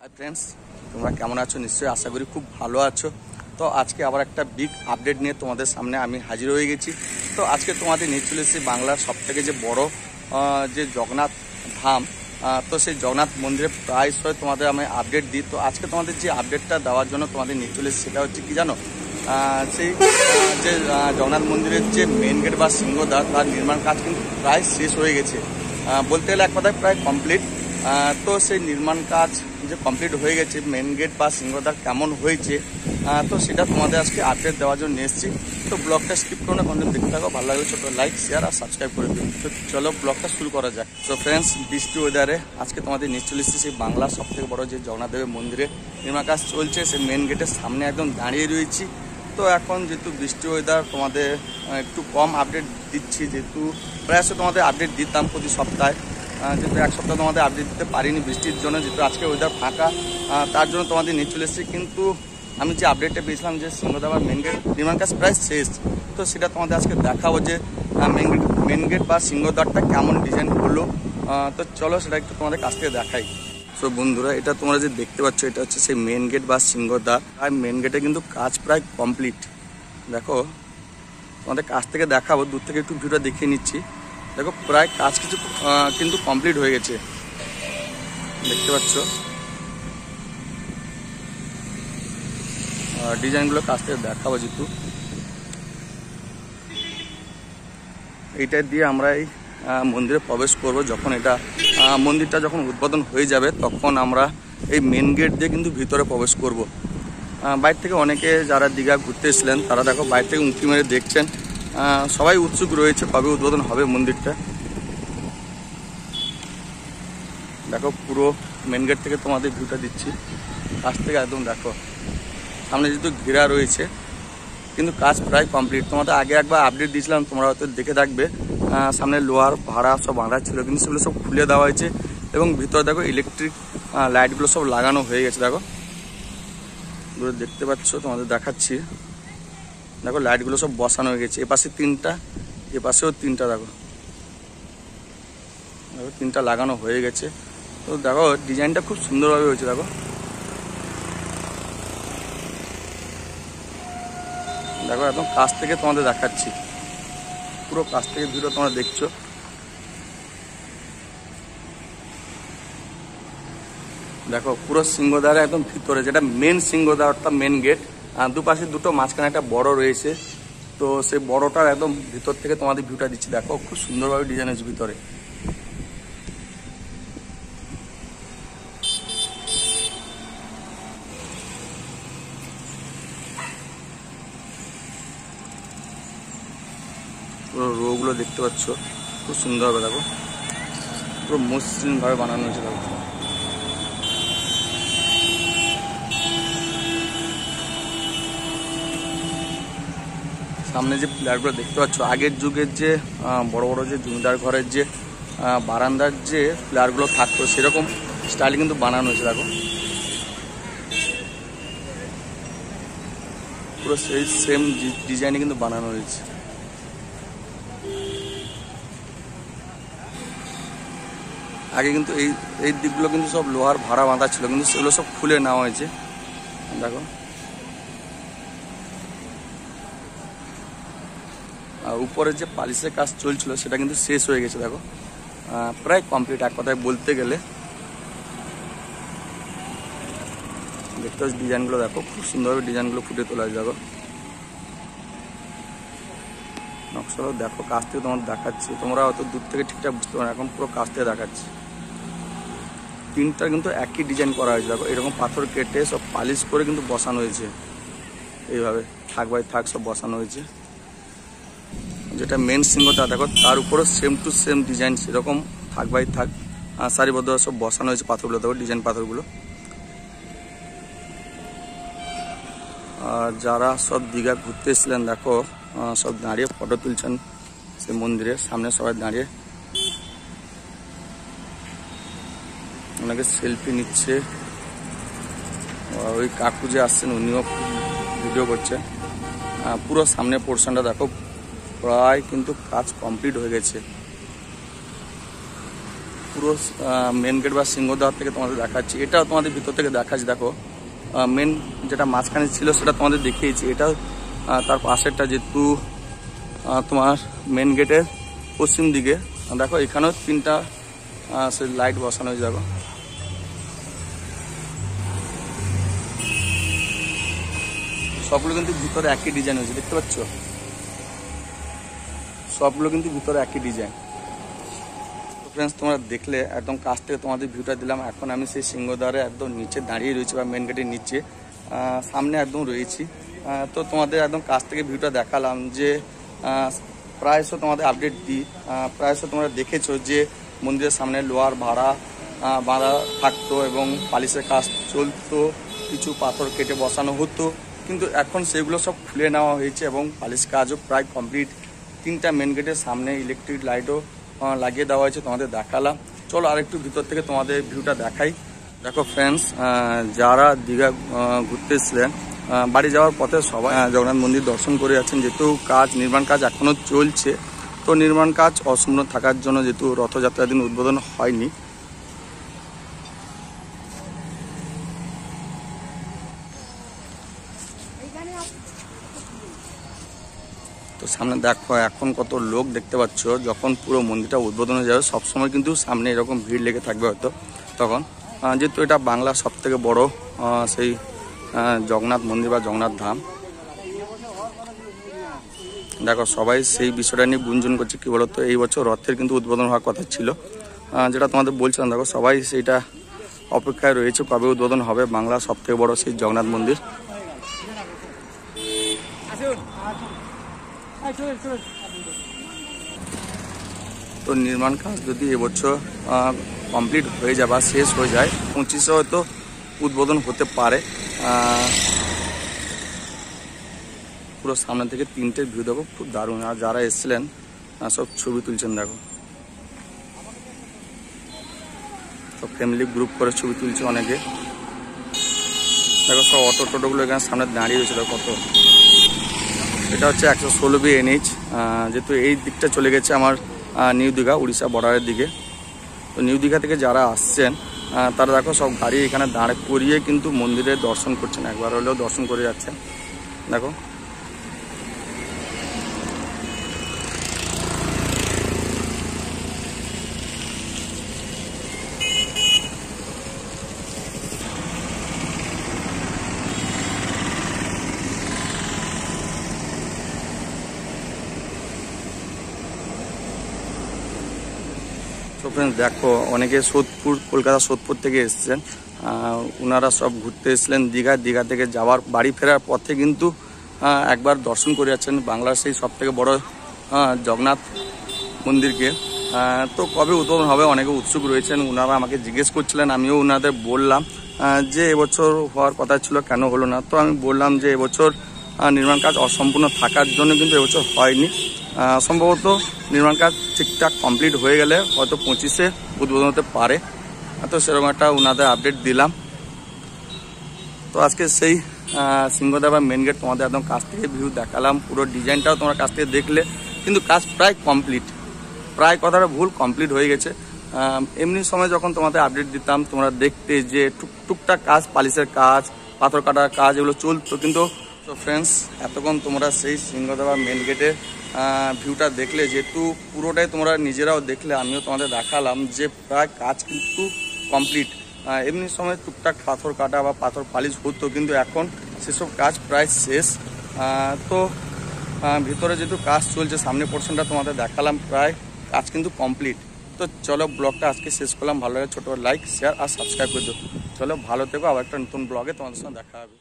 Hi friends, তোমরা কেমন আছো? নিশ্চয়ই আশা করি খুব ভালো আছো। তো আজকে আবার একটা বিগ আপডেট নিয়ে তোমাদের সামনে আমি হাজির হয়ে গেছি। তো আজকে তোমাদের নিয়ে চলে এসেছি বাংলার সবথেকে যে বড় যে জগন্নাথ ধাম। তো সেই জগন্নাথ মন্দিরে প্রায়শই তোমাদের আমি আপডেট দিই। তো আজকে তোমাদের যে আপডেটটা দেওয়ার জন্য তোমাদের নিয়ে চলে এসেছি সেটা হচ্ছে কি জানো, সেই যে জগন্নাথ মন্দিরের যে মেন গেট বা সিংহদ্বার তার নির্মাণ কাজ কিন্তু প্রায় শেষ হয়ে গেছে, বলতে গেলে এক কথায় প্রায় কমপ্লিট। তো সেই নির্মাণ কাজ যে কমপ্লিট হয়ে গেছে, মেন গেট বা সিংহদ্বার কেমন হয়েছে তো সেটা তোমাদের আজকে আপডেট দেওয়ার জন্য এসেছি। তো ব্লগটা স্কিপ করো না, কন্টেন্ট দেখতে থাকো। ভালো লাগলে ছোটো লাইক, শেয়ার আর সাবস্ক্রাইব করে দিন। তো চলো ব্লগটা শুরু করা যাক। তো ফ্রেন্ডস, বৃষ্টি ওয়েদারে আজকে তোমাদের নিয়ে চলে এসেছি সেই বাংলার সবথেকে বড় যে জগন্নাথ দেবের মন্দিরে নির্মাণ কাজ চলছে, সেই মেন গেটের সামনে একদম দাঁড়িয়ে রয়েছি। তো এখন যেহেতু বৃষ্টি ওয়েদার তোমাদের একটু কম আপডেট দিচ্ছি, যেহেতু প্রায়শ তোমাদের আপডেট দিতাম প্রতি সপ্তাহে, যেহেতু এক সপ্তাহ তোমাদের আপডেট দিতে পারিনি বৃষ্টির জন্য, যেহেতু আজকে ওয়েদার ফাঁকা তার জন্য তোমাদের নিয়ে চলে এসেছি। কিন্তু আমি যে আপডেটটা পেয়েছিলাম যে সিংহদ্বার মেন গেট নির্মাণ কাজ প্রায় শেষ, তো সেটা তোমাদের আজকে দেখাবো যে মেন গেট বা সিংহদ্বারটা কেমন ডিজাইন করলো। তো চলো সেটা একটু তোমাদের কাছ থেকে দেখাই। তো বন্ধুরা, এটা তোমরা যে দেখতে পাচ্ছ এটা হচ্ছে সেই মেন গেট বা সিংহদ্বার। আর মেন গেটে কিন্তু কাজ প্রায় কমপ্লিট। দেখো তোমাদের কাছ থেকে দেখাবো, দূর থেকে একটু ভিডিওটা দেখিয়ে নিচ্ছি। দেখো প্রায় কাজ কিছু কিন্তু কমপ্লিট হয়ে গেছে, দেখতে পাচ্ছ। ডিজাইনগুলো কাছ থেকে দেখাবো যেহেতু। এইটা দিয়ে আমরা এই মন্দিরে প্রবেশ করব। যখন এটা মন্দিরটা যখন উদ্বোধন হয়ে যাবে তখন আমরা এই মেন গেট দিয়ে কিন্তু ভিতরে প্রবেশ করব। বাইরে থেকে অনেকে যারা দীঘা ঘুরতে এসেছিলেন তারা দেখো বাইরে থেকে উঁকি মেরে দেখছেন, সবাই উৎসুক রয়েছে কবে উদ্বোধন হবে মন্দিরটা। দেখো পুরো মেন গেট থেকে তোমাদের ভিউটা দিচ্ছি কাছ থেকে একদম। দেখো সামনে যেহেতু ঘেরা রয়েছে কিন্তু কাজ প্রায় কমপ্লিট। তোমাদের আগে একবার আপডেট দিয়েছিলাম, তোমরা হয়তো দেখে থাকবে। সামনে লোহার ভাড়া সব বাঁধা ছিল কিন্তু সেগুলো সব খুলে দেওয়া হয়েছে এবং ভিতরে দেখো ইলেকট্রিক লাইটগুলো সব লাগানো হয়ে গেছে। দেখো দূরে দেখতে পাচ্ছ, তোমাদের দেখাচ্ছি। দেখো লাইটগুলো সব বসানো হয়ে গেছে, এপাশে তিনটা, এপাশেও তিনটা। দেখো দেখো তিনটা লাগানো হয়ে গেছে। তো দেখো ডিজাইনটা খুব সুন্দরভাবে হয়েছে। দেখো দেখো একদম কাছ থেকে তোমাদের দেখাচ্ছি, পুরো কাছ থেকে ভিডিও তোমরা দেখছো। দেখো পুরো সিংহদ্বারে একদম ভিতরে যেটা মেন সিংহদ্বার অর্থাৎ মেন গেট, দুপাশে দুটো, মাঝখানে একটা বড় রয়েছে। তো সেই বড়টার একদম ভিতর থেকে তোমাদের ভিউটা দিচ্ছি। দেখো খুব সুন্দরভাবে ডিজাইন হয়েছে ভিতরে। পুরো রোগুলো দেখতে পাচ্ছ খুব সুন্দরভাবে। দেখো পুরো মসৃণভাবে বানানো হয়েছে। দেখো সামনে যে প্লেয়ারগুলো দেখতে পাচ্ছ, আগের যুগের যে বড় বড় যে জমিদার ঘরের যে বারান্দার যে প্লেয়ারগুলো থাকতো সেরকম স্টাইলে কিন্তু বানানো হয়েছে। দেখো পুরো সেই সেম ডিজাইনে কিন্তু বানানো হয়েছে। আগে কিন্তু এই দিকগুলো কিন্তু সব লোহার ভাড়া বাঁধা ছিল কিন্তু সেগুলো সব খুলে নেওয়া হয়েছে। দেখো আর উপরে যে পালিশের কাজ চলছিল সেটা কিন্তু শেষ হয়ে গেছে। দেখো প্রায় কমপ্লিট এক কথায় বলতে গেলে। দেখতে পাচ্ছ ডিজাইনগুলো, দেখো খুব সুন্দরভাবে ডিজাইনগুলো ফুটে তোলা আছে। দেখো নকশাগুলো দেখো কাছ থেকে তোমার দেখাচ্ছি, তোমরা হয়তো দূর থেকে ঠিকঠাক বুঝতে পারো, এখন পুরো কাছ থেকে দেখাচ্ছি। তিনটা কিন্তু একই ডিজাইন করা হয়েছে। দেখো এরকম পাথর কেটে সব পালিশ করে কিন্তু বসানো হয়েছে, এইভাবে থাক বাই থাক সব বসানো হয়েছে। যেটা মেন সিংহদ্বার দেখো তার উপরও সেম টু সেম ডিজাইন সেরকম থাক বাই থাক সারিবদ্ধ সব বসানো হয়েছে পাথরগুলো। দেখো ডিজাইন পাথরগুলো। আর যারা সব দীঘা ঘুরতে এসেছিলেন দেখো সব দাঁড়িয়ে ফটো তুলছেন সেই মন্দিরের সামনে, সবাই দাঁড়িয়ে ওনাকে সেলফি নিচ্ছে। ওই কাকু যে আসছেন উনিও ভিডিও করছেন। পুরো সামনের পোর্শনটা দেখো প্রায় কিন্তু কাজ কমপ্লিট হয়ে গেছে। পুরো মেন গেট বা সিংহদ্বার থেকে তোমাদের দেখাচ্ছি। এটাও তোমাদের ভিতর থেকে দেখাচ্ছি। দেখো মেন যেটা মাঝখানে ছিল সেটা তোমাদের দেখিয়েছি, এটা তার পাশেরটা যেহেতু তোমার মেন গেটের পশ্চিম দিকে। দেখো এখানেও 3টা সে লাইট বসানো হয়েছে। দেখো সবগুলো কিন্তু ভিতরে একই ডিজাইন হয়েছে, দেখতে পাচ্ছ? সবগুলো কিন্তু ভিতরে একই ডিজাইন। তো ফ্রেন্ডস, তোমরা দেখলে একদম কাছ থেকে তোমাদের ভিউটা দিলাম। এখন আমি সেই সিংহদ্বারে একদম নিচে দাঁড়িয়ে রয়েছি বা মেন গেটের নিচে সামনে একদম রয়েছি। তো তোমাদের একদম কাছ থেকে ভিউটা দেখালাম যে প্রায়শ তোমাদের আপডেট দিই। প্রায়শ তোমরা দেখেছো যে মন্দিরের সামনে লোহার বাঁধা থাকতো এবং পালিশের কাজ চলতো, কিছু পাথর কেটে বসানো হতো, কিন্তু এখন সেগুলো সব খুলে নেওয়া হয়েছে এবং পালিশ কাজও প্রায় কমপ্লিট। 3টা মেন গেটের সামনে ইলেকট্রিক লাইটও লাগিয়ে দেওয়া হয়েছে, তোমাদের দেখালাম। চলো আরেকটু ভিতর থেকে তোমাদের ভিউটা দেখাই। দেখো ফ্রেন্ডস, যারা দীঘা ঘুরতে এসেছিলেন বাড়ি যাওয়ার পথে সবাই জগন্নাথ মন্দির দর্শন করে যাচ্ছেন। যেহেতু নির্মাণ কাজ এখনও চলছে, তো নির্মাণ কাজ অসম্পূর্ণ থাকার জন্য যেহেতু রথযাত্রার দিন উদ্বোধন হয়নি, তো সামনে দেখো এখন কত লোক দেখতে পাচ্ছ। যখন পুরো মন্দিরটা উদ্বোধন হয়ে যাবে সবসময় কিন্তু সামনে এরকম ভিড় লেগে থাকবে হয়তো তখন, যেহেতু এটা বাংলার সবথেকে বড় সেই জগন্নাথ মন্দির বা জগন্নাথ ধাম। দেখো সবাই সেই বিষয়টা নিয়ে গুঞ্জন করছে। কি বলতো, এই বছর রথের কিন্তু উদ্বোধন হওয়ার কথা ছিল, যেটা তোমাদের বলছিলাম। দেখো সবাই সেইটা অপেক্ষায় রয়েছে কবে উদ্বোধন হবে বাংলার সবথেকে বড় সেই জগন্নাথ মন্দির। তো নির্মাণ কাজ যদি এবছর কমপ্লিট হয়ে যায় বা শেষ হয়ে যায়, 25-এ হয়তো উদ্বোধন হতে পারে। পুরো সামনে থেকে 3টে ভিউ দেখো, খুব দারুণ। আর যারা এসেছিলেন সব ছবি তুলছেন। দেখো সব ফ্যামিলি গ্রুপ করে ছবি তুলছে অনেকে। দেখো সব অটো টোটোগুলো এখানে সামনে দাঁড়িয়ে রয়েছে। কত, এটা হচ্ছে 116B NH, যেহেতু এই দিকটা চলে গেছে আমার নিউ দীঘা উড়িষ্যা বর্ডারের দিকে। তো নিউ দীঘা থেকে যারা আসছেন তারা দেখো সব গাড়ি এখানে দাঁড় করিয়ে কিন্তু মন্দিরে দর্শন করছেন, একবার হলেও দর্শন করে যাচ্ছেন। দেখো তো ফ্রেন্ডস দেখো অনেকে কলকাতা সোদপুর থেকে এসছেন, ওনারা সব ঘুরতে এসেছিলেন দীঘা থেকে যাওয়ার বাড়ি ফেরার পথে কিন্তু একবার দর্শন করে যাচ্ছেন বাংলার সেই সবথেকে বড় জগন্নাথ মন্দিরকে। তো কবে উদ্বোধন হবে অনেকে উৎসুক রয়েছেন, ওনারা আমাকে জিজ্ঞেস করছিলেন। আমিও ওনাদের বললাম যে এবছর হওয়ার কথা ছিল, কেন হলো না। তো আমি বললাম যে এবছর নির্মাণ কাজ অসম্পূর্ণ থাকার জন্য কিন্তু এবছর হয়নি। সম্ভবত নির্মাণ কাজ ঠিকঠাক কমপ্লিট হয়ে গেলে হয়তো 25-এ উদ্বোধন হতে পারে। তো সেরকম একটা ওনাদের আপডেট দিলাম। তো আজকে সেই সিংহদ্বার বা মেন গেট তোমাদের একদম কাছ থেকে ভিউ দেখালাম, পুরো ডিজাইনটাও তোমরা কাছ থেকে দেখলে। কিন্তু কাজ প্রায় কমপ্লিট, প্রায় কথাটা ভুল, কমপ্লিট হয়ে গেছে। এমনি সময় যখন তোমাদের আপডেট দিতাম তোমরা দেখতে যে টুকটাক কাজ, পালিশের কাজ, পাথর কাটার কাজ এগুলো চলতো। কিন্তু তো ফ্রেন্ডস, এতক্ষণ তোমরা সেই সিংহদ্বার বা মেন গেটের ভিউটা দেখলে, যেহেতু পুরোটাই তোমরা নিজেরাও দেখলে, আমিও তোমাদের দেখালাম যে প্রায় কাজ কিন্তু কমপ্লিট। এমনি সময় টুকটাক পাথর কাটা বা পাথর পালিশ হতো, কিন্তু এখন সেসব কাজ প্রায় শেষ। তো ভিতরে যেহেতু কাজ চলছে, সামনে পোর্শনটা তোমাদের দেখালাম, প্রায় কাজ কিন্তু কমপ্লিট। তো চলো ব্লগটা আজকে শেষ করলাম। ভালো লাগে ছোটো লাইক, শেয়ার আর সাবস্ক্রাইব করে দিও। চলো ভালো থেকো, আবার একটা নতুন ব্লগে তোমাদের সঙ্গে দেখা হবে।